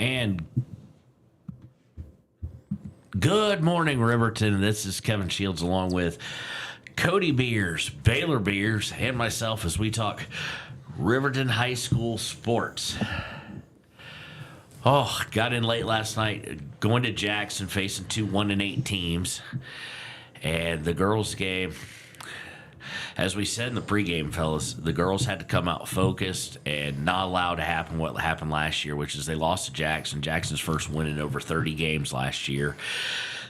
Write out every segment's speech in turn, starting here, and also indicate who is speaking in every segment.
Speaker 1: And good morning, Riverton. This is Kevin Shields along with Cody Beers, Baylor Beers, and myself as we talk Riverton High School sports. Oh, got in late last night, going to Jackson, facing two 1-8 teams. And the girls' game, as we said in the pregame, fellas, the girls had to come out focused and not allow to happen what happened last year, which is they lost to Jackson. Jackson's first win in over 30 games last year.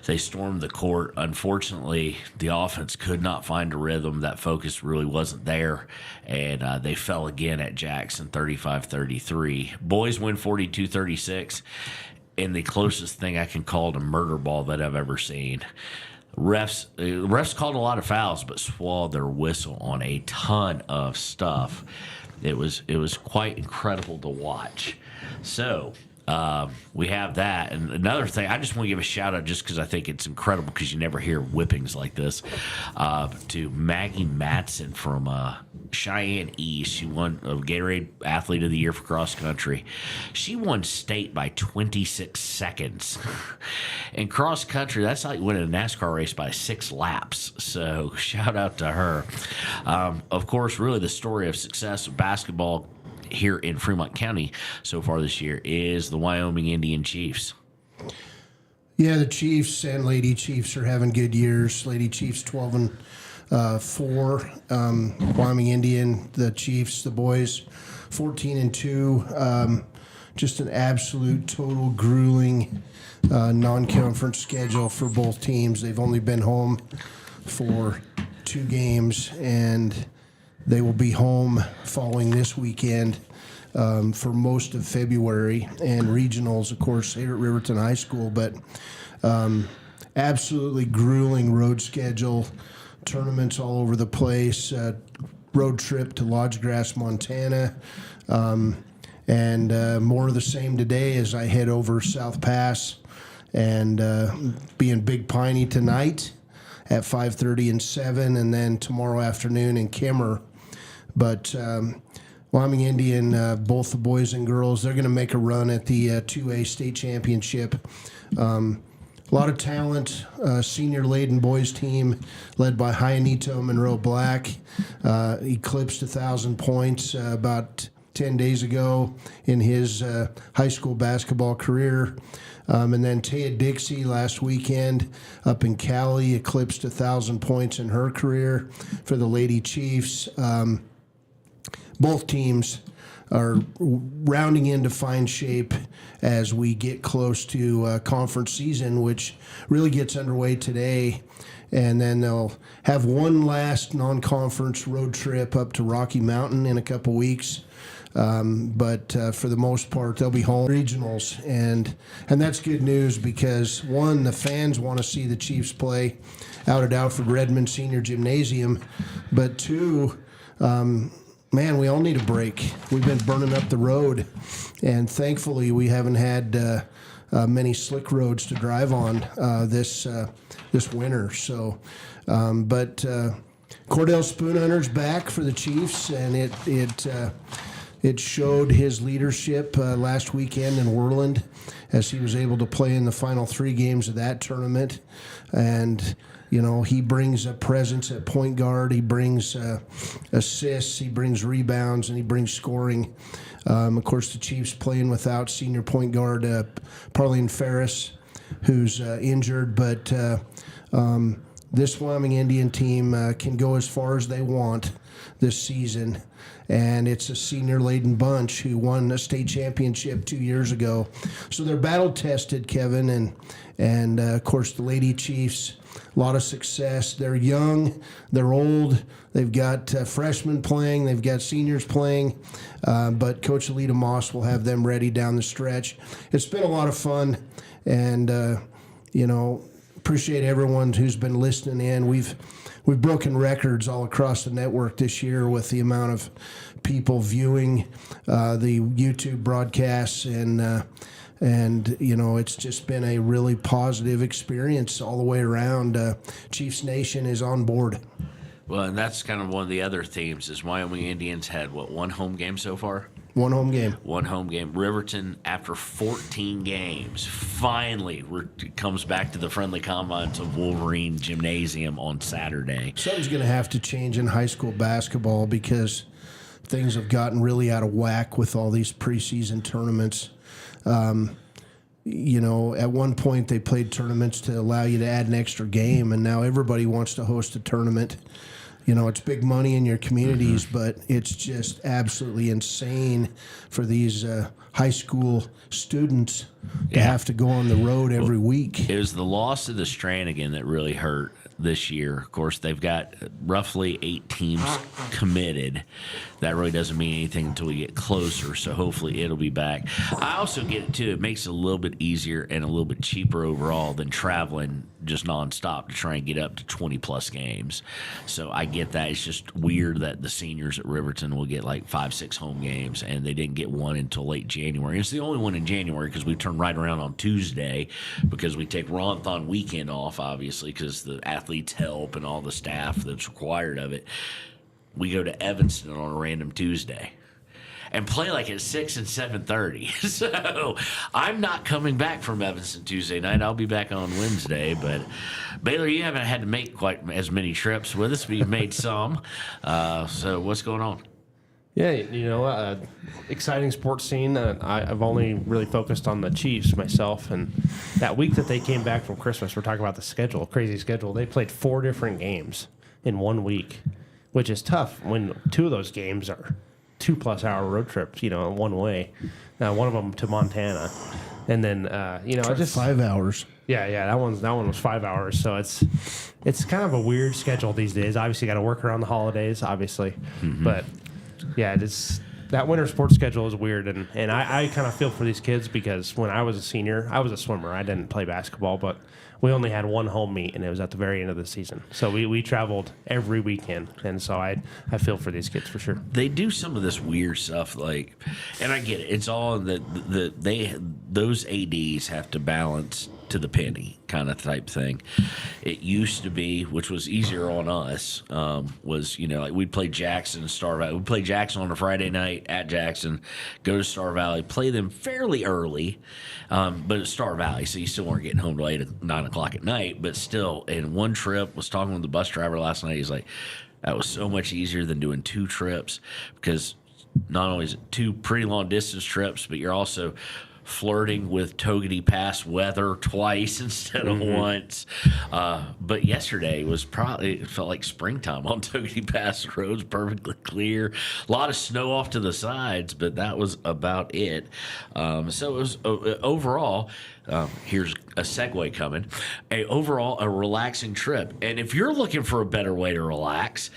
Speaker 1: They stormed the court. Unfortunately, the offense could not find a rhythm. That focus really wasn't there, and they fell again at Jackson 35-33. Boys win 42-36, and the closest thing I can call it a murder ball that I've ever seen. Refs called a lot of fouls, but swallowed their whistle on a ton of stuff. It was quite incredible to watch. So we have that. And another thing, I just want to give a shout out just because I think it's incredible because you never hear whippings like this, to Maggie Matson from Cheyenne East. She won a Gatorade Athlete of the Year for cross country. She won state by 26 seconds. In cross country, that's like winning a NASCAR race by 6 laps. So shout out to her. Of course, really the story of success of basketball here in Fremont County so far this year is the Wyoming Indian Chiefs.
Speaker 2: Yeah, the Chiefs and Lady Chiefs are having good years. Lady Chiefs 12-4. Wyoming Indian, the Chiefs, the boys 14-2. Just an absolute total grueling non-conference schedule for both teams. They've only been home for 2 games, and they will be home following this weekend for most of February, and regionals, of course, here at Riverton High School. But absolutely grueling road schedule, tournaments all over the place, road trip to Lodge Grass, Montana, and more of the same today as I head over South Pass and be in Big Piney tonight at 5:30 and 7, and then tomorrow afternoon in Kimmer. But Wyoming Indian, both the boys and girls, they're going to make a run at the 2A state championship. A lot of talent, senior-laden boys team led by Hyanito Monroe Black, eclipsed 1,000 points about 10 days ago in his high school basketball career. And then Taya Dixie last weekend up in Cali eclipsed 1,000 points in her career for the Lady Chiefs. Both teams are rounding into fine shape as we get close to conference season, which really gets underway today. And then they'll have one last non-conference road trip up to Rocky Mountain in a couple weeks. But for the most part, they'll be home regionals, and that's good news because, one, the fans want to see the Chiefs play out at Alfred Redmond Senior Gymnasium, but two, man, we all need a break. We've been burning up the road, and thankfully we haven't had many slick roads to drive on this winter. So, but Cordell Spoonhunter's back for the Chiefs, and it showed his leadership last weekend in Worland as he was able to play in the final 3 games of that tournament. And, you know, he brings a presence at point guard. He brings assists. He brings rebounds, and he brings scoring. Of course, the Chiefs playing without senior point guard Parlene Ferris, who's injured. But this Wyoming Indian team can go as far as they want this season. And it's a senior-laden bunch who won a state championship 2 years ago. So they're battle-tested, Kevin, and of course the Lady Chiefs, a lot of success. They're young, they're old, they've got freshmen playing, they've got seniors playing, but Coach Alita Moss will have them ready down the stretch. It's been a lot of fun, and, appreciate everyone who's been listening in. We've broken records all across the network this year with the amount of people viewing the YouTube broadcasts, and it's just been a really positive experience all the way around. Chiefs Nation is on board.
Speaker 1: Well, and that's kind of one of the other themes is Wyoming Indians had, one home game so far?
Speaker 2: One home game.
Speaker 1: One home game. Riverton, after 14 games, finally comes back to the friendly confines of Wolverine Gymnasium on Saturday.
Speaker 2: Something's going to have to change in high school basketball because things have gotten really out of whack with all these preseason tournaments. At one point they played tournaments to allow you to add an extra game, and now everybody wants to host a tournament. It's big money in your communities, but it's just absolutely insane for these high school students to have to go on the road every week.
Speaker 1: It was the loss of the Stranagan that really hurt this year. Of course, they've got roughly 8 teams committed. That really doesn't mean anything until we get closer, so hopefully it'll be back. I also get it, too. It makes it a little bit easier and a little bit cheaper overall than traveling just nonstop to try and get up to 20-plus games. So I get that. It's just weird that the seniors at Riverton will get like 5-6 home games, and they didn't get one until late January. It's the only one in January because we turn right around on Tuesday because we take Ronthon weekend off, obviously, because the athletes help and all the staff that's required of it. We go to Evanston on a random Tuesday and play like at 6 and 7:30. So I'm not coming back from Evanston Tuesday night. I'll be back on Wednesday. But Baylor, you haven't had to make quite as many trips with us, but you've made some. So what's going on?
Speaker 3: Yeah, exciting sports scene. I've only really focused on the Chiefs myself, and that week that they came back from Christmas, we're talking about the schedule, crazy schedule. They played 4 different games in 1 week, which is tough when 2 of those games are 2+ hour road trips, one way. One of them to Montana, and then just
Speaker 2: 5 hours.
Speaker 3: Yeah, that one was 5 hours. So it's kind of a weird schedule these days. Obviously, got to work around the holidays, obviously, but. Yeah, that winter sports schedule is weird, and I kind of feel for these kids because when I was a senior, I was a swimmer. I didn't play basketball, but we only had 1 home meet, and it was at the very end of the season. So we traveled every weekend, and so I feel for these kids for sure.
Speaker 1: They do some of this weird stuff, and I get it. It's all those ADs have to balance to the penny kind of type thing. It used to be, which was easier on us, was, we'd play Jackson and Star Valley. We'd play Jackson on a Friday night at Jackson, go to Star Valley, play them fairly early, but it's Star Valley, so you still weren't getting home till 9 o'clock at night, but still, in one trip, was talking with the bus driver last night, he's like, that was so much easier than doing 2 trips, because not only is it 2 pretty long distance trips, but you're also flirting with Togety Pass weather twice instead of once. But yesterday it felt like springtime on Togety Pass. The roads perfectly clear. A lot of snow off to the sides, but that was about it. So it was overall, here's a segue coming, a relaxing trip. And if you're looking for a better way to relax,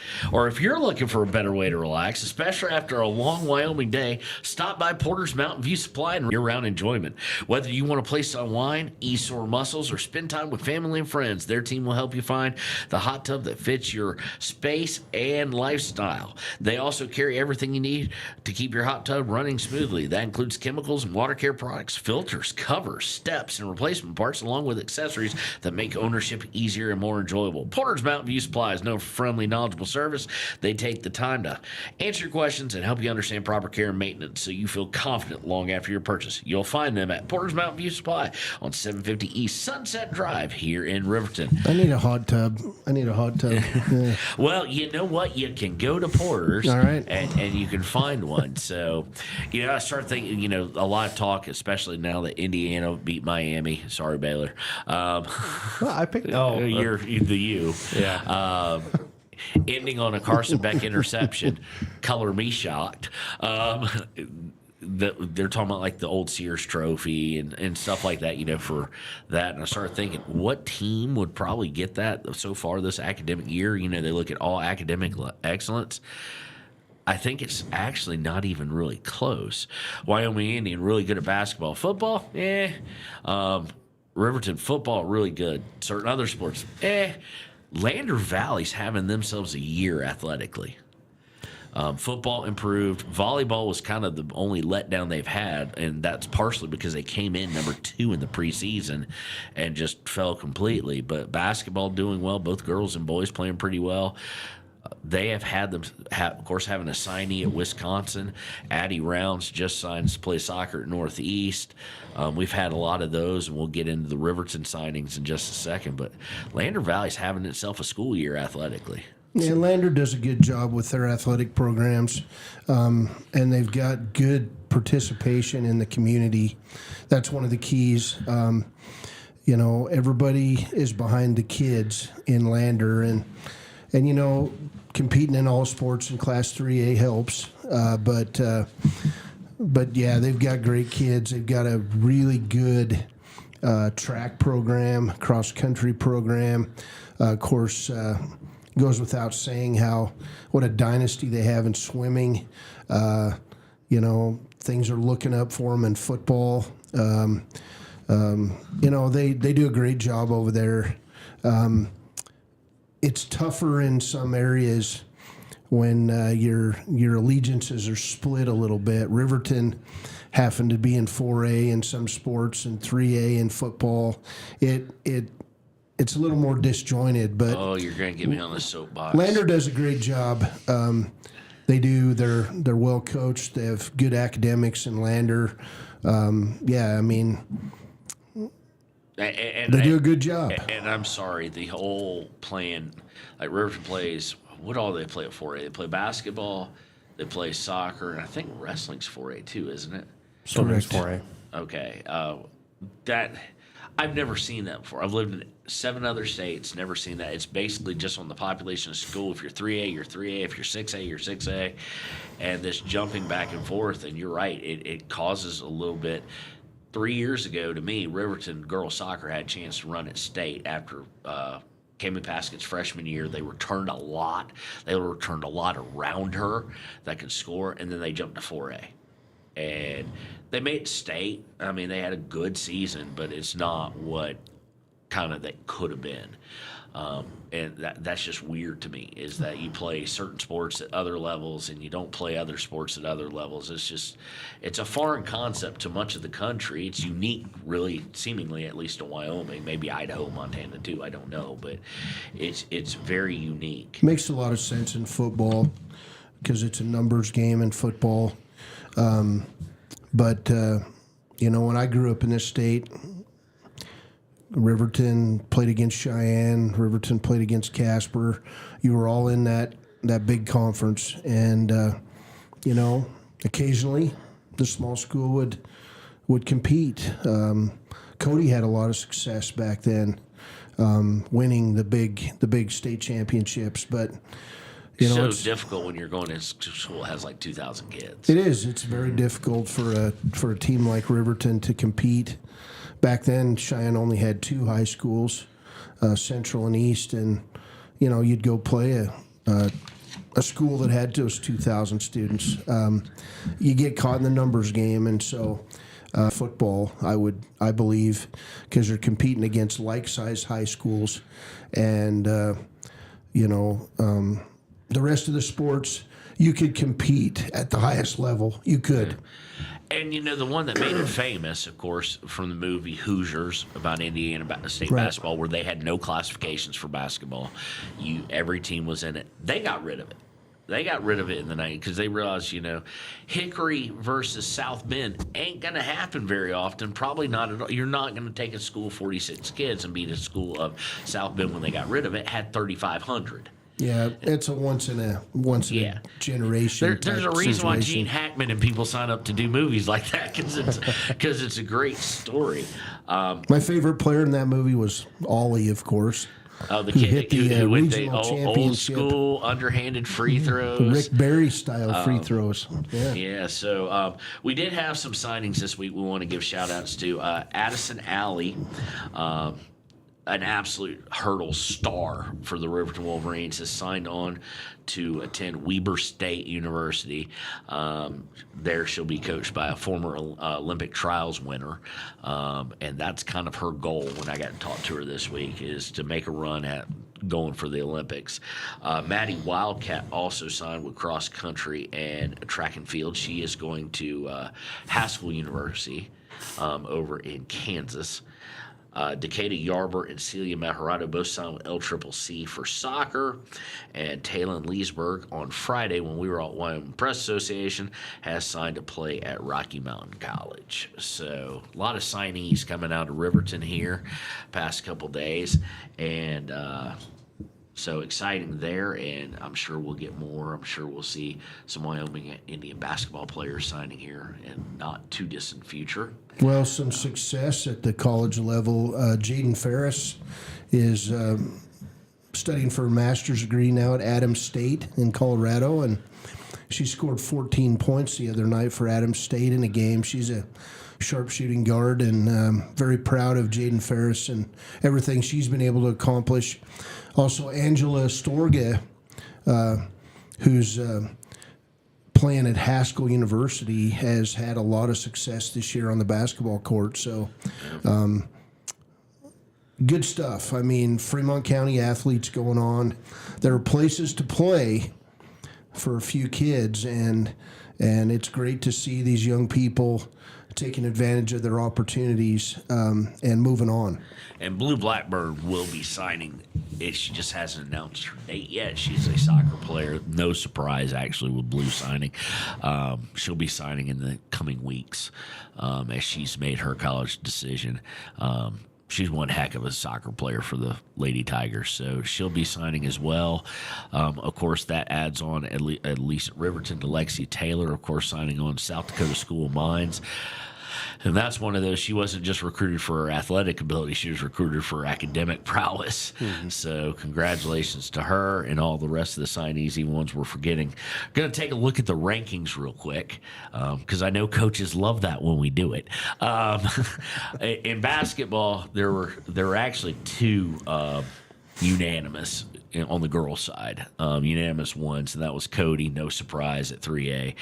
Speaker 1: especially after a long Wyoming day, stop by Porter's Mountain View Supply and year-round enjoyment. Whether you want a place to unwind, ease sore muscles, or spend time with family and friends, their team will help you find the hot tub that fits your space and lifestyle. They also carry everything you need to keep your hot tub running smoothly. That includes chemicals and water care products, filters, covers, steps, and replacement parts, along with accessories that make ownership easier and more enjoyable. Porter's Mountain View Supply is known for friendly, knowledgeable service. They take the time to answer your questions and help you understand proper care and maintenance so you feel confident long after your purchase. You'll find them at Porter's Mountain View Supply on 750 East Sunset Drive here in Riverton.
Speaker 2: I need a hot tub. Yeah.
Speaker 1: Well, you know what? You can go to Porter's,
Speaker 2: all right,
Speaker 1: and you can find one. So, I start thinking, a lot of talk, especially now that Indiana beat Miami. Sorry, Baylor.
Speaker 3: Well, I picked.
Speaker 1: You're the U.
Speaker 3: Yeah.
Speaker 1: Ending on a Carson Beck interception. Color me shocked. They're talking about like the old Sears Trophy and stuff like that, for that. And I started thinking, what team would probably get that so far this academic year? They look at all academic excellence. I think it's actually not even really close. Wyoming Indian, really good at basketball. Football, Riverton football, really good. Certain other sports, Lander Valley's having themselves a year athletically. Football improved. Volleyball was kind of the only letdown they've had, and that's partially because they came in number 2 in the preseason and just fell completely. But basketball doing well, both girls and boys playing pretty well. They have had them, of course, having a signee at Wisconsin. Addie Rounds just signed to play soccer at Northeast. We've had a lot of those, and we'll get into the Riverton signings in just a second. But Lander Valley's having itself a school year athletically.
Speaker 2: Yeah, Lander does a good job with their athletic programs, and they've got good participation in the community. That's one of the keys. Everybody is behind the kids in Lander, and competing in all sports in Class 3A helps. But yeah, they've got great kids. They've got a really good track program, cross country program. Of course, goes without saying what a dynasty they have in swimming. Things are looking up for them in football. They do a great job over there. It's tougher in some areas when your allegiances are split a little bit. Riverton happened to be in 4A in some sports and 3A in football. It's a little more disjointed, but
Speaker 1: you're going to get me on the soapbox.
Speaker 2: Lander does a great job. They do. They're well coached. They have good academics in Lander. They do a good job.
Speaker 1: And I'm sorry, the whole plan, like Riverton plays, what all do they play at 4A? They play basketball, they play soccer, and I think wrestling's 4A too, isn't it?
Speaker 3: Swimming's 4A.
Speaker 1: Okay. I've never seen that before. I've lived in 7 other states, never seen that. It's basically just on the population of school. If you're 3A, you're 3A. If you're 6A, you're 6A. And this jumping back and forth, and you're right, it causes a little bit. 3 years ago, to me, Riverton girls soccer had a chance to run at state after Kami Paskett's freshman year. They returned a lot. They returned a lot around her that could score, and then they jumped to 4A. And they made it state. I mean, they had a good season, but it's not what kind of they could have been. And that's just weird to me, is that you play certain sports at other levels and you don't play other sports at other levels. It's a foreign concept to much of the country. It's unique, really, seemingly, at least in Wyoming, maybe Idaho, Montana too, I don't know, but it's very unique.
Speaker 2: Makes a lot of sense in football because it's a numbers game in football. But when I grew up in this state, Riverton played against Cheyenne. Riverton played against Casper. You were all in that big conference, and occasionally the small school would compete. Cody had a lot of success back then, winning the big state championships. But
Speaker 1: it's difficult when you're going to school that has like 2,000 kids.
Speaker 2: It is. It's very difficult for a team like Riverton to compete. Back then, Cheyenne only had 2 high schools, Central and East, and you'd go play a school that had those 2,000 students. You get caught in the numbers game, and so football, I believe, because you're competing against like-sized high schools, and the rest of the sports, you could compete at the highest level. You could.
Speaker 1: Yeah. And, the one that made it famous, of course, from the movie Hoosiers about Indiana State basketball, where they had no classifications for basketball. Every team was in it. They got rid of it. They got rid of it in the 90s because they realized, Hickory versus South Bend ain't going to happen very often. Probably not at all. You're not going to take a school of 46 kids and beat a school of South Bend when they got rid of it, had 3,500.
Speaker 2: Yeah, it's a once in a generation.
Speaker 1: There's a reason why Gene Hackman and people sign up to do movies like that because it's a great story.
Speaker 2: My favorite player in that movie was Ollie, of course.
Speaker 1: The kid who with the old school underhanded free throws,
Speaker 2: Rick Barry style free throws.
Speaker 1: Yeah. So we did have some signings this week. We want to give shout outs to Addison Alley. An absolute hurdle star for the Riverton Wolverines, has signed on to attend Weber State University. There she'll be coached by a former Olympic trials winner, and that's kind of her goal when I got to talk to her this week, is to make a run at going for the Olympics. Maddie Wildcat also signed with cross country and track and field. She is going to Haskell University over in Kansas. Decatur Yarber and Celia Maharado both signed with LCCC for soccer. And Talon Leesburg on Friday, when we were at Wyoming Press Association, has signed to play at Rocky Mountain College. So a lot of signees coming out of Riverton here past couple days. And so exciting there, and I'm sure we'll get more. I'm sure we'll see some Wyoming Indian basketball players signing here in not too distant future.
Speaker 2: Well, some success at the college level. Jaden Ferris is studying for a master's degree now at Adams State in Colorado, and she scored 14 points the other night for Adams State in a game. She's a sharpshooting guard, and very proud of Jaden Ferris and everything she's been able to accomplish. Also, Angela Storga, who's playing at Haskell University, has had a lot of success this year on the basketball court. So, good stuff. I mean, Fremont County athletes going on. There are places to play for a few kids, and it's great to see these young people taking advantage of their opportunities and moving on.
Speaker 1: And Blue Blackbird will be signing. She just hasn't announced her date yet. She's a soccer player. No surprise, actually, with Blue signing. She'll be signing in the coming weeks as she's made her college decision. She's one heck of a soccer player for the Lady Tigers, so she'll be signing as well. Of course, that adds on at least at Riverton to Lexi Taylor, of course, signing on South Dakota School of Mines. And that's one of those, she wasn't just recruited for her athletic ability, she was recruited for her academic prowess. Mm-hmm. So congratulations to her and all the rest of the signees, even ones we're forgetting. Going to take a look at the rankings real quick, because I know coaches love that when we do it. In basketball, there were actually two unanimous on the girls' side, unanimous ones, and that was Cody, no surprise, at 3A.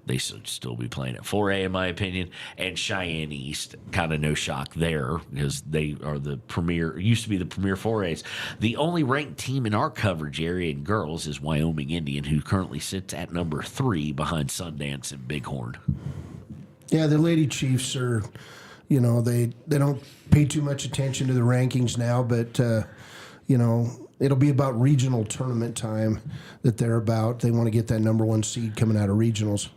Speaker 1: They should still be playing at 4A, in my opinion. And Cheyenne East, kind of no shock there, because they are the premier, used to be the premier 4As. The only ranked team in our coverage area in girls is Wyoming Indian, who currently sits at number 3 behind Sundance and Bighorn.
Speaker 2: Yeah, the Lady Chiefs are, they don't pay too much attention to the rankings now, but, it'll be about regional tournament time that they're about. They want to get that number 1 seed coming out of regionals.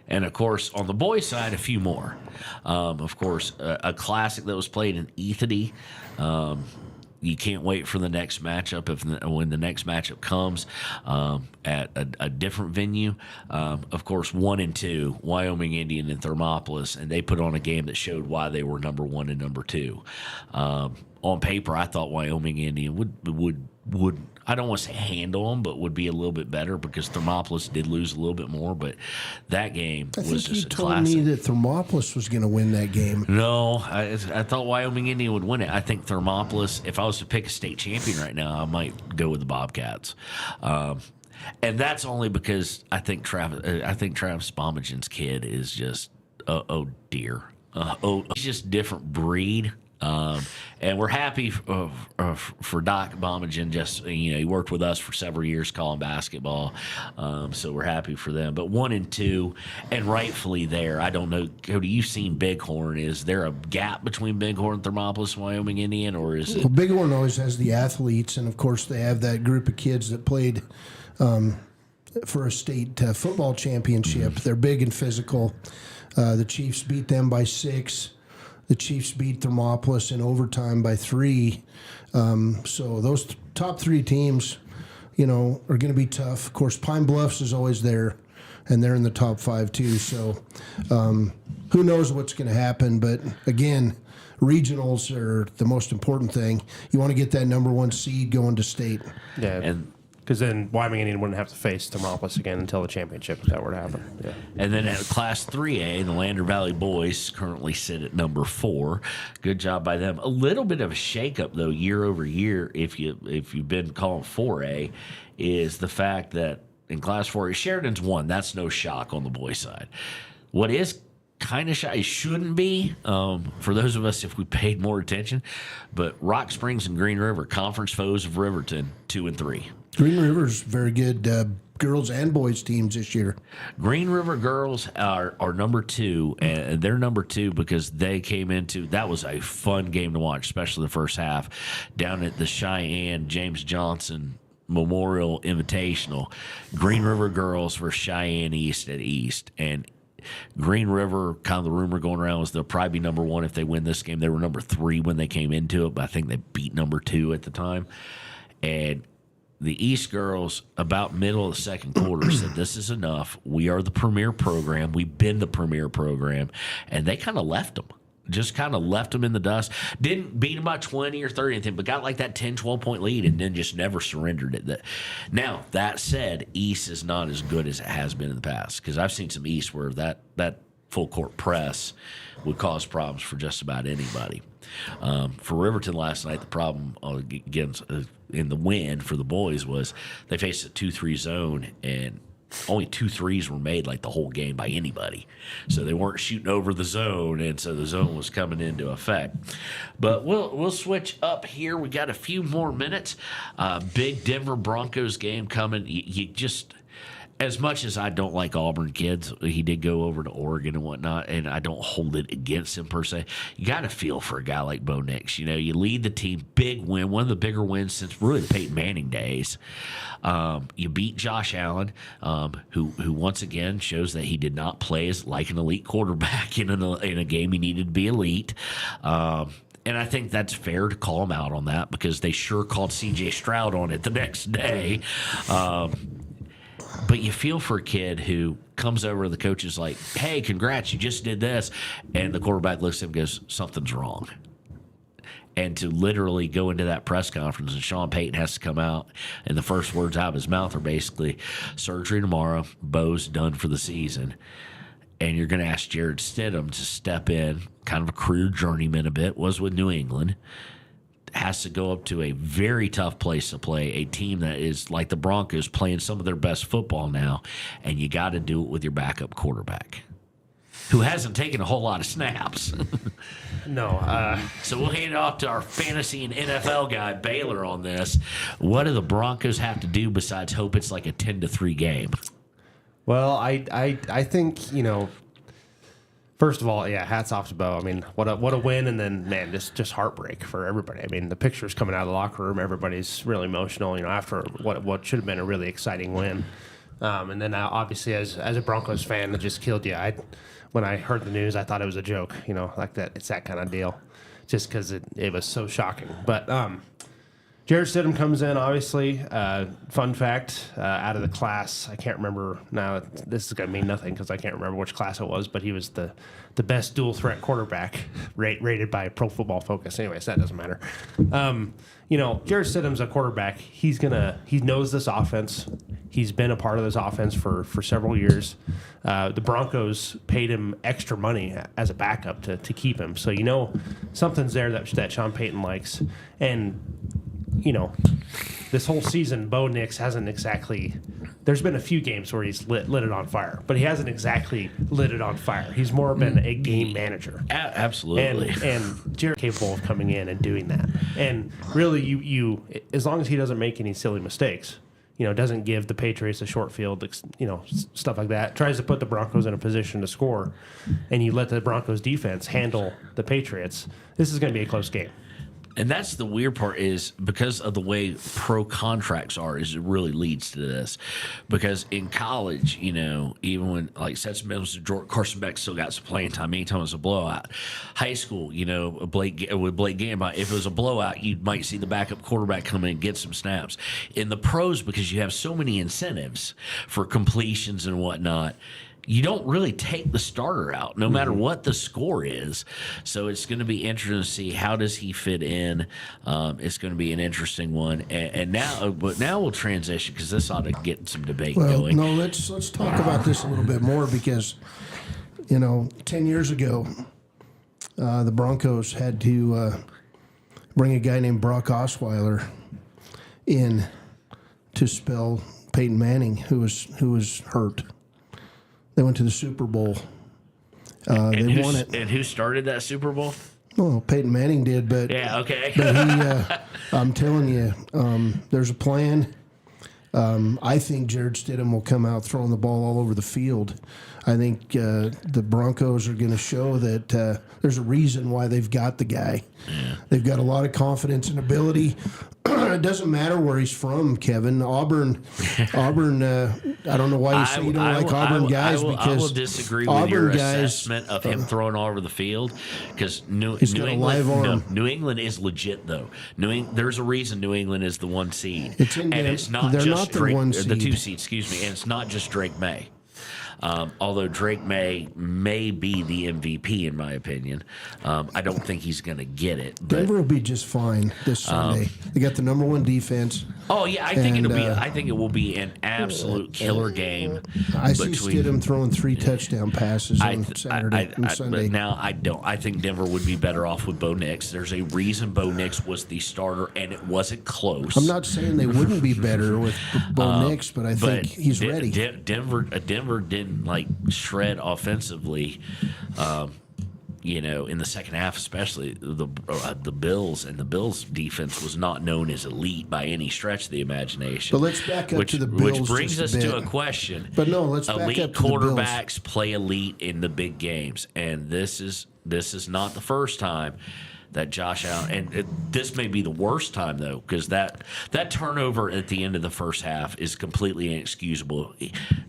Speaker 1: And, of course, on the boys' side, a few more. Of course, a classic that was played in Ethity. You can't wait for the next matchup when the next matchup comes at a different venue. Of course, 1 and 2, Wyoming Indian and Thermopolis, and they put on a game that showed why they were number 1 and number 2. On paper, I thought Wyoming Indian would I don't want to say handle them, but would be a little bit better because Thermopolis did lose a little bit more. But that game was just a classic.
Speaker 2: I think you told me that Thermopolis was going to win that game.
Speaker 1: No, I thought Wyoming Indian would win it. I think Thermopolis, if I was to pick a state champion right now, I might go with the Bobcats. And that's only because I think Travis Bomagin's kid is just, oh dear. He's just a different breed. And we're happy for Doc Bomagin. Just he worked with us for several years calling basketball, so we're happy for them. But 1 and 2, and rightfully there. I don't know, Cody. You've seen Bighorn. Is there a gap between Bighorn, Thermopolis, Wyoming Indian, or is it?
Speaker 2: Well, Bighorn always has the athletes, and of course they have that group of kids that played for a state football championship. They're big and physical. The Chiefs beat them by 6. The Chiefs beat Thermopolis in overtime by 3. So those top 3 teams, are going to be tough. Of course, Pine Bluffs is always there, and they're in the top 5 too. So who knows what's going to happen? But again, regionals are the most important thing. You want to get that number 1 seed going to state.
Speaker 3: Yeah, and because then Wyoming Indian wouldn't have to face Thermopolis again until the championship, if that were to happen. Yeah.
Speaker 1: And then at Class 3A, the Lander Valley boys currently sit at number 4. Good job by them. A little bit of a shakeup, though, year over year, if you've been calling 4A, is the fact that in Class 4A, Sheridan's 1. That's no shock on the boys' side. What is kind of shy. It shouldn't be, for those of us if we paid more attention. But Rock Springs and Green River, conference foes of Riverton, 2-3.
Speaker 2: Green River's very good girls and boys teams this year.
Speaker 1: Green River girls are number 2, and they're number 2 because they came into, that was a fun game to watch, especially the first half, down at the Cheyenne James Johnson Memorial Invitational. Green River girls versus Cheyenne East at East, and Green River, kind of the rumor going around was they'll probably be number 1 if they win this game. They were number 3 when they came into it, but I think they beat number 2 at the time. And the East girls, about middle of the second quarter, said, this is enough. We are the premier program. We've been the premier program. And they kind of left them. Just kind of left them in the dust. Didn't beat them by 20 or 30 or anything, but got like that 10, 12-point lead and then just never surrendered it. Now, that said, East is not as good as it has been in the past, because I've seen some East where that full-court press would cause problems for just about anybody. For Riverton last night, the problem against in the win for the boys was they faced a 2-3 zone, and only 2 threes were made like the whole game by anybody. So they weren't shooting over the zone, and so the zone was coming into effect. But we'll switch up here. We got a few more minutes. Big Denver Broncos game coming. You just, as much as I don't like Auburn kids, he did go over to Oregon and whatnot, and I don't hold it against him per se. You got to feel for a guy like Bo Nix. You know, you lead the team, big win, one of the bigger wins since really the Peyton Manning days. You beat Josh Allen, who once again shows that he did not play as like an elite quarterback in a game he needed to be elite. And I think that's fair to call him out on that, because they sure called C.J. Stroud on it the next day. But you feel for a kid who comes over, the coach is like, hey, congrats, you just did this. And the quarterback looks at him and goes, something's wrong. And to literally go into that press conference, and Sean Payton has to come out, and the first words out of his mouth are basically, surgery tomorrow, Bo's done for the season. And you're going to ask Jared Stidham to step in, kind of a career journeyman a bit, was with New England, has to go up to a very tough place to play, a team that is like the Broncos playing some of their best football now, and you got to do it with your backup quarterback, who hasn't taken a whole lot of snaps.
Speaker 3: No.
Speaker 1: So we'll hand it off to our fantasy and NFL guy, Baylor, on this. What do the Broncos have to do besides hope it's like a 10-3 game?
Speaker 3: Well, I think, you know, first of all, yeah, hats off to Bo. I mean, what a win, and then, man, just heartbreak for everybody. I mean, the pictures coming out of the locker room, everybody's really emotional, you know, after what should have been a really exciting win. And then obviously, as a Broncos fan, it just killed you. When I heard the news, I thought it was a joke, you know, like that. It's that kind of deal, just because it was so shocking. But Jared Stidham comes in, obviously. Fun fact, out of the class, I can't remember now. This is going to mean nothing because I can't remember which class it was, but he was the best dual threat quarterback rated by Pro Football Focus. Anyways, that doesn't matter. You know, Jared Stidham's a quarterback. He knows this offense. He's been a part of this offense for several years. The Broncos paid him extra money as a backup to keep him. So, you know, something's there that Sean Payton likes. And, you know, this whole season, Bo Nix hasn't exactly. There's been a few games where he's lit it on fire, but he hasn't exactly lit it on fire. He's more been a game manager.
Speaker 1: Absolutely.
Speaker 3: And Jared's capable of coming in and doing that. And really, you as long as he doesn't make any silly mistakes, you know, doesn't give the Patriots a short field, you know, stuff like that, tries to put the Broncos in a position to score, and you let the Broncos defense handle the Patriots, this is going to be a close game.
Speaker 1: And that's the weird part, is because of the way pro contracts are, is it really leads to this. Because in college, you know, even when, like, Seth Mills and Carson Beck still got some playing time, anytime it was a blowout. High school, you know, with Blake Gambino, if it was a blowout, you might see the backup quarterback come in and get some snaps. In the pros, because you have so many incentives for completions and whatnot, you don't really take the starter out, no matter what the score is. So it's going to be interesting to see how does he fit in. It's going to be an interesting one. And now we'll transition, because this ought to get some debate going.
Speaker 2: No, let's talk about this a little bit more, because, you know, 10 years ago, the Broncos had to bring a guy named Brock Osweiler in to spell Peyton Manning, who was hurt. They went to the Super Bowl, They won it.
Speaker 1: And who started that Super Bowl?
Speaker 2: Well, Peyton Manning did, but
Speaker 1: Yeah, okay.
Speaker 2: but I'm telling you, there's a plan. I think Jared Stidham will come out throwing the ball all over the field. I think the Broncos are going to show that there's a reason why they've got the guy.
Speaker 1: Yeah.
Speaker 2: They've got a lot of confidence and ability. It doesn't matter where he's from, Kevin. Auburn. I don't know why you say you don't like Auburn guys
Speaker 1: I
Speaker 2: because
Speaker 1: will disagree with your
Speaker 2: Auburn guys,
Speaker 1: assessment of him throwing all over the field because New
Speaker 2: got a live
Speaker 1: England.
Speaker 2: arm.
Speaker 1: No, New England is legit though. There's a reason New England is the 1 seed,
Speaker 2: It's in
Speaker 1: and
Speaker 2: there.
Speaker 1: it's not
Speaker 2: They're
Speaker 1: just
Speaker 2: not the
Speaker 1: Drake,
Speaker 2: 1
Speaker 1: the 2
Speaker 2: seed.
Speaker 1: seed. Excuse me, and it's not just Drake May. Although Drake may be the MVP in my opinion, I don't think he's going to get it. But,
Speaker 2: Denver will be just fine this Sunday. They got the number 1 defense.
Speaker 1: oh yeah, I think
Speaker 2: And,
Speaker 1: I think it will be an absolute killer game.
Speaker 2: I see Stidham throwing 3 touchdown passes on Saturday and Sunday.
Speaker 1: But now I don't. I think Denver would be better off with Bo Nix. There's a reason Bo Nix was the starter, and it wasn't close.
Speaker 2: I'm not saying they wouldn't be better with Bo Nix, but I think he's ready.
Speaker 1: Denver didn't like shred offensively. In the second half, especially the Bills, and the Bills' defense was not known as elite by any stretch of the imagination.
Speaker 2: But let's back up to the Bills.
Speaker 1: Which brings us
Speaker 2: just a
Speaker 1: to
Speaker 2: bit.
Speaker 1: a question.
Speaker 2: But no, let's back
Speaker 1: elite
Speaker 2: up to the Bills.
Speaker 1: quarterbacks play elite in the big games, and this is not the first time that Josh Allen, and this may be the worst time though, because that turnover at the end of the first half is completely inexcusable.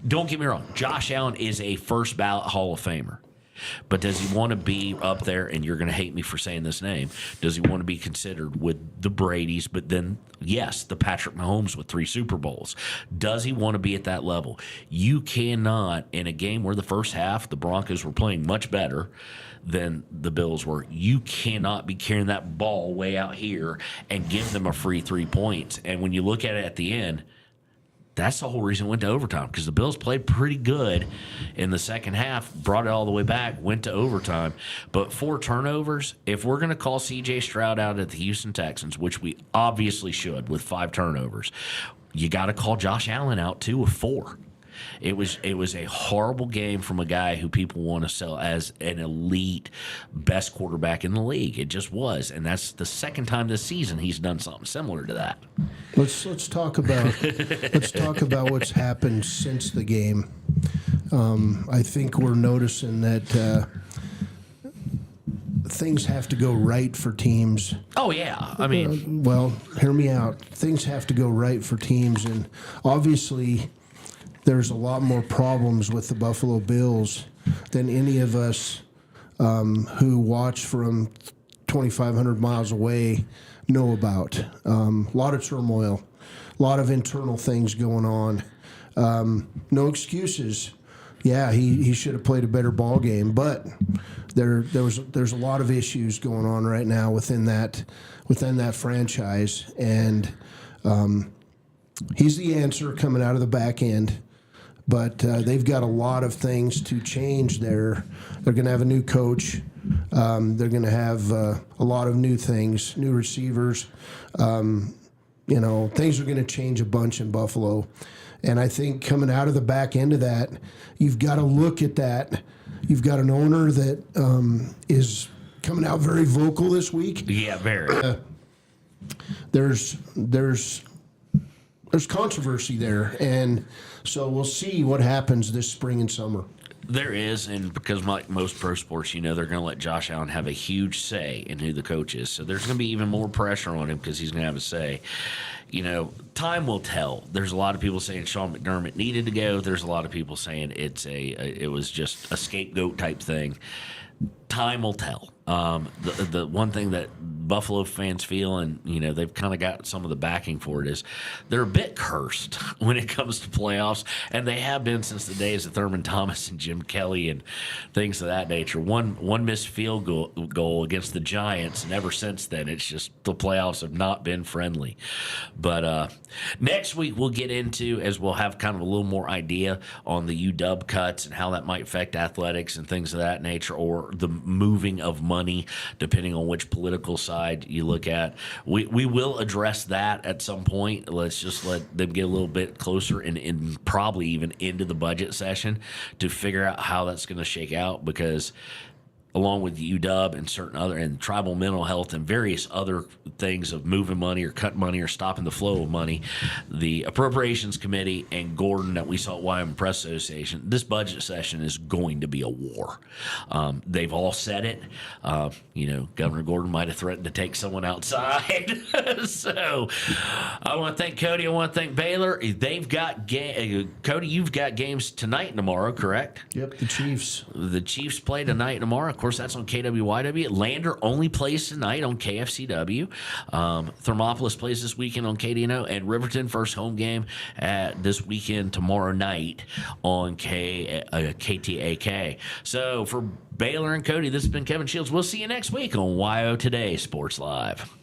Speaker 1: Don't get me wrong, Josh Allen is a first ballot Hall of Famer. But does he want to be up there, and you're going to hate me for saying this name, does he want to be considered with the Bradys, but then, yes, the Patrick Mahomes with 3 Super Bowls? Does he want to be at that level? You cannot, in a game where the first half the Broncos were playing much better than the Bills were, you cannot be carrying that ball way out here and give them a free 3 points. And when you look at it at the end, that's the whole reason it went to overtime, because the Bills played pretty good in the second half, brought it all the way back, went to overtime. But 4 turnovers, if we're going to call C.J. Stroud out at the Houston Texans, which we obviously should with 5 turnovers, you got to call Josh Allen out too with 4. It was a horrible game from a guy who people want to sell as an elite best quarterback in the league. It just was, and that's the second time this season he's done something similar to that.
Speaker 2: Let's talk about what's happened since the game. I think we're noticing that things have to go right for teams.
Speaker 1: Oh yeah, I mean,
Speaker 2: Well, hear me out. Things have to go right for teams, and obviously there's a lot more problems with the Buffalo Bills than any of us who watch from 2,500 miles away know about. A lot of turmoil, a lot of internal things going on. No excuses. Yeah, he should have played a better ball game, but there's a lot of issues going on right now within that franchise, and he's the answer coming out of the back end. But they've got a lot of things to change there. They're going to have a new coach. They're going to have a lot of new things, new receivers. Things are going to change a bunch in Buffalo. And I think coming out of the back end of that, you've got to look at that. You've got an owner that is coming out very vocal this week.
Speaker 1: yeah, very.
Speaker 2: There's controversy there, and so we'll see what happens this spring and summer.
Speaker 1: There is, and because like most pro sports, they're going to let Josh Allen have a huge say in who the coach is. So there's going to be even more pressure on him because he's going to have a say. Time will tell. There's a lot of people saying Sean McDermott needed to go. There's a lot of people saying it was just a scapegoat type thing. Time will tell. The one thing that Buffalo fans feel, and they've kind of got some of the backing for it, is they're a bit cursed when it comes to playoffs, and they have been since the days of Thurman Thomas and Jim Kelly and things of that nature. One missed field goal against the Giants, and ever since then, it's just the playoffs have not been friendly. But next week we'll get into, as we'll have kind of a little more idea on the UW cuts and how that might affect athletics and things of that nature, or the moving of money depending on which political side side you look at. We will address that at some point. Let's just let them get a little bit closer and probably even into the budget session to figure out how that's going to shake out, because along with UW and certain other and tribal mental health and various other things of moving money or cutting money or stopping the flow of money, the Appropriations Committee and Gordon that we saw at Wyoming Press Association, this budget session is going to be a war. They've all said it. Governor Gordon might have threatened to take someone outside. So I want to thank Cody. I want to thank Baylor. They've got Cody, you've got games thermite and tomorrow, correct?
Speaker 2: Yep, the Chiefs.
Speaker 1: The Chiefs play tonight and tomorrow. Of course, that's on KWYW. Lander only plays tonight on KFCW. Thermopolis plays this weekend on KDNO, and Riverton first home game this weekend tomorrow night on KTAK. So for Baylor and Cody, this has been Kevin Shields. We'll see you next week on WyoToday Sports Live.